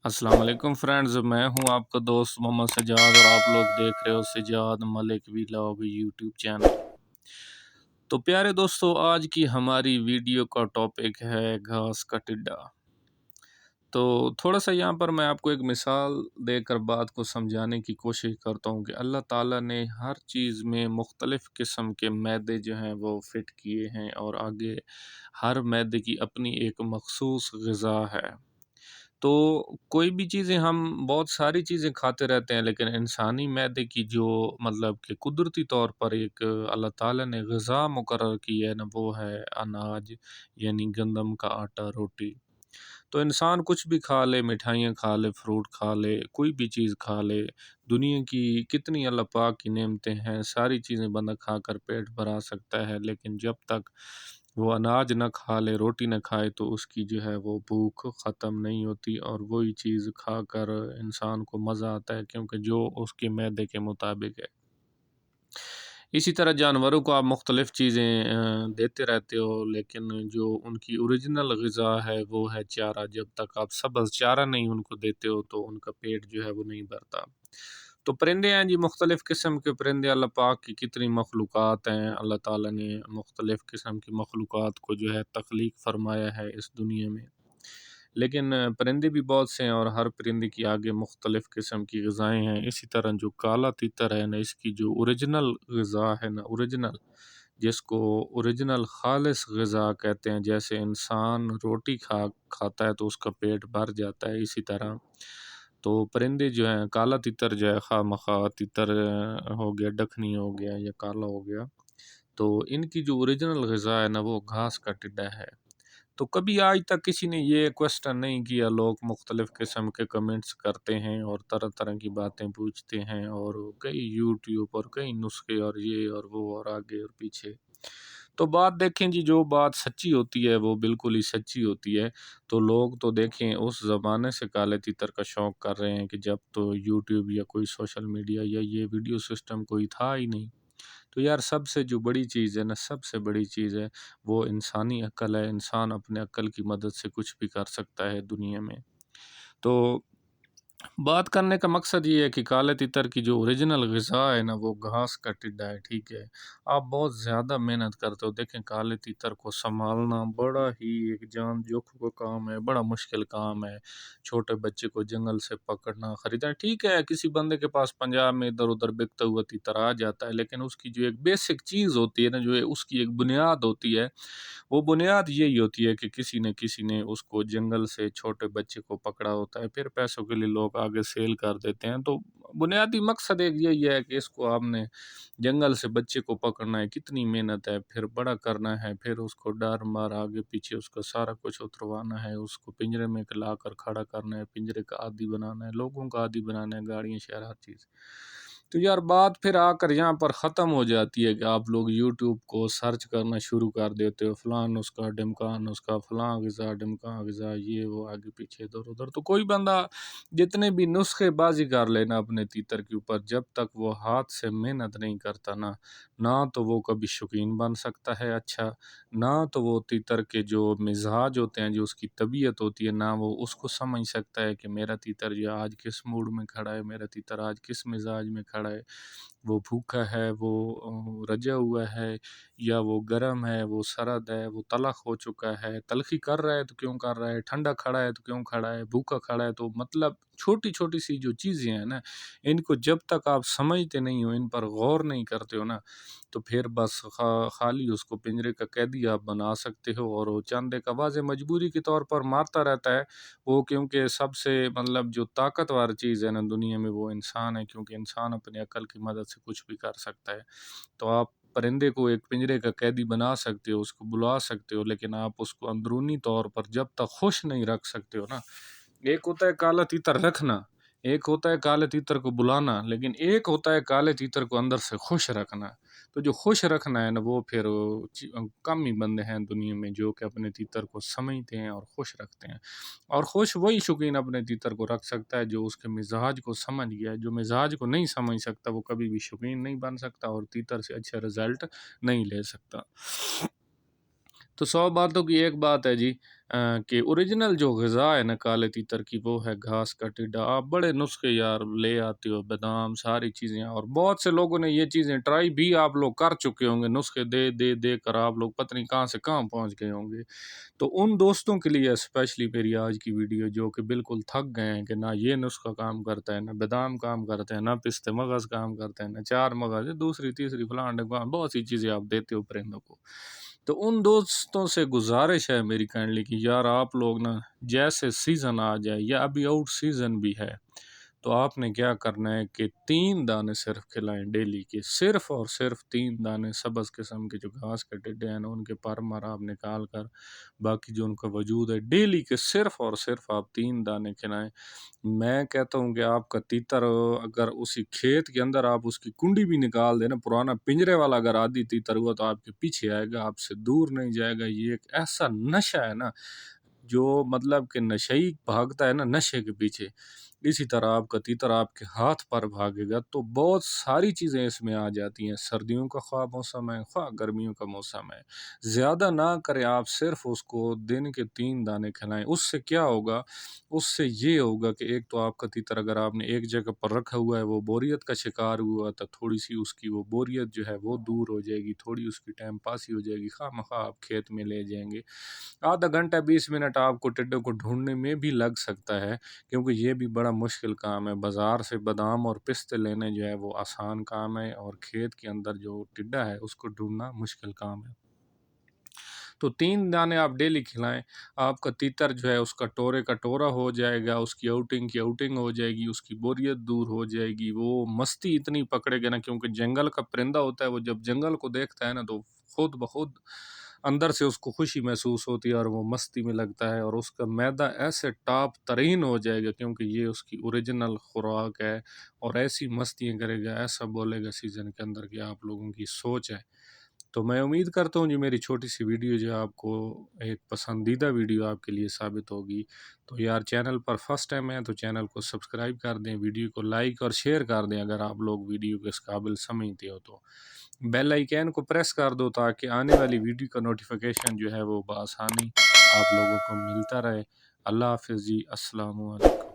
السلام علیکم فرینڈز، میں ہوں آپ کا دوست محمد سجاد اور آپ لوگ دیکھ رہے ہو سجاد ملک ویلاگ یوٹیوب چینل۔ تو پیارے دوستو، آج کی ہماری ویڈیو کا ٹاپک ہے گھاس کا ٹڈا۔ تو تھوڑا سا یہاں پر میں آپ کو ایک مثال دے کر بات کو سمجھانے کی کوشش کرتا ہوں کہ اللہ تعالیٰ نے ہر چیز میں مختلف قسم کے معدے جو ہیں وہ فٹ کیے ہیں، اور آگے ہر معدے کی اپنی ایک مخصوص غذا ہے۔ تو کوئی بھی چیزیں ہم بہت ساری چیزیں کھاتے رہتے ہیں، لیکن انسانی معدے کی جو مطلب کہ قدرتی طور پر ایک اللہ تعالیٰ نے غذا مقرر کی ہے نا، وہ ہے اناج، یعنی گندم کا آٹا، روٹی۔ تو انسان کچھ بھی کھا لے، مٹھائیاں کھا لے، فروٹ کھا لے، کوئی بھی چیز کھا لے، دنیا کی کتنی اللہ پاک کی نعمتیں ہیں، ساری چیزیں بندہ کھا کر پیٹ بھرا سکتا ہے، لیکن جب تک وہ اناج نہ کھا لے، روٹی نہ کھائے، تو اس کی جو ہے وہ بھوک ختم نہیں ہوتی، اور وہی چیز کھا کر انسان کو مزہ آتا ہے، کیونکہ جو اس کے معدے کے مطابق ہے۔ اسی طرح جانوروں کو آپ مختلف چیزیں دیتے رہتے ہو، لیکن جو ان کی اوریجنل غذا ہے وہ ہے چارہ۔ جب تک آپ سبز چارہ نہیں ان کو دیتے ہو تو ان کا پیٹ جو ہے وہ نہیں بھرتا۔ تو پرندے ہیں جی، مختلف قسم کے پرندے، اللہ پاک کی کتنی مخلوقات ہیں، اللہ تعالیٰ نے مختلف قسم کی مخلوقات کو جو ہے تخلیق فرمایا ہے اس دنیا میں۔ لیکن پرندے بھی بہت سے ہیں، اور ہر پرندے کی آگے مختلف قسم کی غذائیں ہیں۔ اسی طرح جو کالا تیتر ہے نا، اس کی جو اوریجنل غذا ہے نا، اوریجنل، جس کو اوریجنل خالص غذا کہتے ہیں، جیسے انسان روٹی کھاتا ہے تو اس کا پیٹ بھر جاتا ہے، اسی طرح تو پرندے جو ہیں، کالا تیتر جو ہے، خواہ مخواہ تیتر ہو گیا، ڈکھنی ہو گیا یا کالا ہو گیا، تو ان کی جو اوریجنل غذا ہے نا، وہ گھاس کا ٹڈا ہے۔ تو کبھی آج تک کسی نے یہ کوسٹن نہیں کیا، لوگ مختلف قسم کے کمنٹس کرتے ہیں اور طرح طرح کی باتیں پوچھتے ہیں، اور کئی یوٹیوب اور کئی نسخے اور یہ اور وہ اور آگے اور پیچھے۔ تو بات دیکھیں جی، جو بات سچی ہوتی ہے وہ بالکل ہی سچی ہوتی ہے۔ تو لوگ تو دیکھیں اس زمانے سے کالے تیتر کا شوق کر رہے ہیں کہ جب تو یوٹیوب یا کوئی سوشل میڈیا یا یہ ویڈیو سسٹم کوئی تھا ہی نہیں۔ تو یار، سب سے جو بڑی چیز ہے نا، سب سے بڑی چیز ہے وہ انسانی عقل ہے۔ انسان اپنے عقل کی مدد سے کچھ بھی کر سکتا ہے دنیا میں۔ تو بات کرنے کا مقصد یہ ہے کہ کالے تیتر کی جو اوریجنل غذا ہے نا، وہ گھاس کا ٹڈا ہے، ٹھیک ہے۔ آپ بہت زیادہ محنت کرتے ہو، دیکھیں کالے تیتر کو سنبھالنا بڑا ہی ایک جان جوکھ کا کام ہے، بڑا مشکل کام ہے۔ چھوٹے بچے کو جنگل سے پکڑنا، خریدنا، ٹھیک ہے، کسی بندے کے پاس پنجاب میں ادھر ادھر بکتا ہوا تیتر آ جاتا ہے، لیکن اس کی جو ایک بیسک چیز ہوتی ہے نا، جو اس کی ایک بنیاد ہوتی ہے، وہ بنیاد یہی ہوتی ہے کہ کسی نے اس کو جنگل سے چھوٹے بچے کو پکڑا ہوتا ہے، پھر پیسوں کے لیے لوگ آگے سیل کر دیتے ہیں۔ تو بنیادی مقصد ایک یہی ہے کہ اس کو آپ نے جنگل سے بچے کو پکڑنا ہے، کتنی محنت ہے، پھر بڑا کرنا ہے، پھر اس کو ڈر مار آگے پیچھے اس کا سارا کچھ اتروانا ہے، اس کو پنجرے میں لا کر کھڑا کرنا ہے، پنجرے کا عادی بنانا ہے، لوگوں کا عادی بنانا ہے، گاڑیاں، شہر، ہر چیز۔ تو یار بات پھر آ کر یہاں پر ختم ہو جاتی ہے کہ آپ لوگ یوٹیوب کو سرچ کرنا شروع کر دیتے ہو، فلاں نسخہ، ڈمکان نسخہ، فلاں غذا، ڈمکان غذا، یہ وہ، آگے پیچھے ادھر ادھر۔ تو کوئی بندہ جتنے بھی نسخے بازی کر لینا اپنے تیتر کے اوپر، جب تک وہ ہاتھ سے محنت نہیں کرتا نا، نہ تو وہ کبھی شوقین بن سکتا ہے اچھا، نہ تو وہ تیتر کے جو مزاج ہوتے ہیں، جو اس کی طبیعت ہوتی ہے، نہ وہ اس کو سمجھ سکتا ہے کہ میرا تیتر یہ آج کس موڈ میں کھڑا ہے، میرا تیتر آج کس مزاج میں کھڑا ہے، وہ بھوکا ہے، وہ رجا ہوا ہے، یا وہ گرم ہے، وہ سرد ہے، وہ تلخ ہو چکا ہے، تلخی کر رہا ہے تو کیوں کر رہا ہے، ٹھنڈا کھڑا ہے تو کیوں کھڑا ہے، بھوکا کھڑا ہے تو مطلب چھوٹی چھوٹی سی جو چیزیں ہیں نا، ان کو جب تک آپ سمجھتے نہیں ہو، ان پر غور نہیں کرتے ہو نا، تو پھر بس خالی اس کو پنجرے کا قیدی آپ بنا سکتے ہو، اور وہ چند ایک آوازیں مجبوری کے طور پر مارتا رہتا ہے وہ، کیونکہ سب سے مطلب جو طاقتور چیز ہے نا دنیا میں وہ انسان ہے، کیونکہ انسان اپنے عقل کی مدد سے کچھ بھی کر سکتا ہے۔ تو آپ پرندے کو ایک پنجرے کا قیدی بنا سکتے ہو، اس کو بلا سکتے ہو، لیکن آپ اس کو اندرونی طور پر جب تک خوش نہیں رکھ سکتے ہو نا، ایک ہوتا ہے کالا تیتر رکھنا، ایک ہوتا ہے کالے تیتر کو بلانا، لیکن ایک ہوتا ہے کالے تیتر کو اندر سے خوش رکھنا۔ تو جو خوش رکھنا ہے نا، وہ پھر کم ہی بندے ہیں دنیا میں جو کہ اپنے تیتر کو سمجھتے ہیں اور خوش رکھتے ہیں، اور خوش وہی شوقین اپنے تیتر کو رکھ سکتا ہے جو اس کے مزاج کو سمجھ گیا ہے۔ جو مزاج کو نہیں سمجھ سکتا وہ کبھی بھی شوقین نہیں بن سکتا، اور تیتر سے اچھا رزلٹ نہیں لے سکتا۔ تو 100 باتوں کی ایک بات ہے جی، کہ اوریجنل جو غذا ہے نا کالے تیتر کی وہ ہے گھاس کا ٹڈا۔ آپ بڑے نسخے یار لے آتے ہو، بادام ساری چیزیں، اور بہت سے لوگوں نے یہ چیزیں ٹرائی بھی آپ لوگ کر چکے ہوں گے، نسخے دے دے دے کر آپ لوگ پتہ نہیں کہاں سے کہاں پہنچ گئے ہوں گے۔ تو ان دوستوں کے لیے اسپیشلی میری آج کی ویڈیو، جو کہ بالکل تھک گئے ہیں کہ نہ یہ نسخہ کام کرتا ہے، نہ بادام کام کرتے ہیں، نہ پستے مغز کام کرتے ہیں، نہ چار مغز، دوسری تیسری فلان ڈھمکان، بہت سی چیزیں آپ دیتے ہو پرندوں کو۔ تو ان دوستوں سے گزارش ہے میری کائنڈلی کہ یار آپ لوگ نا جیسے سیزن آ جائے یا ابھی آؤٹ سیزن بھی ہے تو آپ نے کیا کرنا ہے کہ 3 دانے صرف کھلائیں ڈیلی کے، صرف اور صرف 3 دانے سبز قسم کے جو گھاس کے ٹڈے ہیں نا ان کے پر مر آپ نکال کر، باقی جو ان کا وجود ہے ڈیلی کے صرف اور صرف آپ 3 دانے کھلائیں۔ میں کہتا ہوں کہ آپ کا تیتر اگر اسی کھیت کے اندر آپ اس کی کنڈی بھی نکال دیں نا، پرانا پنجرے والا اگر عادی تیتر ہوا تو آپ کے پیچھے آئے گا، آپ سے دور نہیں جائے گا۔ یہ ایک ایسا نشہ ہے نا جو مطلب کہ نشئی بھاگتا ہے نا نشے کے پیچھے، اسی طرح آپ کا تیتر آپ کے ہاتھ پر بھاگے گا۔ تو بہت ساری چیزیں اس میں آ جاتی ہیں، سردیوں کا خواہ موسم ہے خواہ گرمیوں کا موسم ہے، زیادہ نہ کریں آپ، صرف اس کو دن کے 3 دانے کھلائیں۔ اس سے کیا ہوگا؟ اس سے یہ ہوگا کہ ایک تو آپ کا تیتر اگر آپ نے ایک جگہ پر رکھا ہوا ہے وہ بوریت کا شکار ہوا تو تھوڑی سی اس کی وہ بوریت جو ہے وہ دور ہو جائے گی، تھوڑی اس کی ٹائم پاسی ہو جائے گی، خواہ مخواہ آپ کھیت میں لے جائیں گے۔ آدھا گھنٹہ 20 منٹ آپ کو ٹڈوں کو ڈھونڈنے میں بھی لگ سکتا ہے، کیونکہ یہ بھی بڑا مشکل کام ہے۔ بازار سے بادام اور پستے لینے جو ہے وہ آسان کام ہے، اور کھیت کے اندر جو ٹڈا ہے اس کو ڈھونڈنا مشکل کام ہے۔ تو 3 دانے آپ ڈیلی کھلائیں، آپ کا تیتر جو ہے اس کا ٹورے کا ٹورا ہو جائے گا، اس کی آؤٹنگ کی آؤٹنگ ہو جائے گی، اس کی بوریت دور ہو جائے گی، وہ مستی اتنی پکڑے گا نا، کیونکہ جنگل کا پرندہ ہوتا ہے، وہ جب جنگل کو دیکھتا ہے نا تو خود بخود اندر سے اس کو خوشی محسوس ہوتی ہے اور وہ مستی میں لگتا ہے، اور اس کا معدہ ایسے ٹاپ ترین ہو جائے گا کیونکہ یہ اس کی اوریجنل خوراک ہے، اور ایسی مستیاں کرے گا، ایسا بولے گا سیزن کے اندر کہ آپ لوگوں کی سوچ ہے۔ تو میں امید کرتا ہوں جو میری چھوٹی سی ویڈیو جو آپ کو ایک پسندیدہ ویڈیو آپ کے لیے ثابت ہوگی۔ تو یار چینل پر فرسٹ ٹائم ہے تو چینل کو سبسکرائب کر دیں، ویڈیو کو لائک اور شیئر کر دیں اگر آپ لوگ ویڈیو کے اس قابل سمجھتے ہو تو، بیل آئیکن کو پریس کر دو تاکہ آنے والی ویڈیو کا نوٹیفیکیشن جو ہے وہ بآسانی آپ لوگوں کو ملتا رہے۔ اللہ حافظ جی، السلام علیکم۔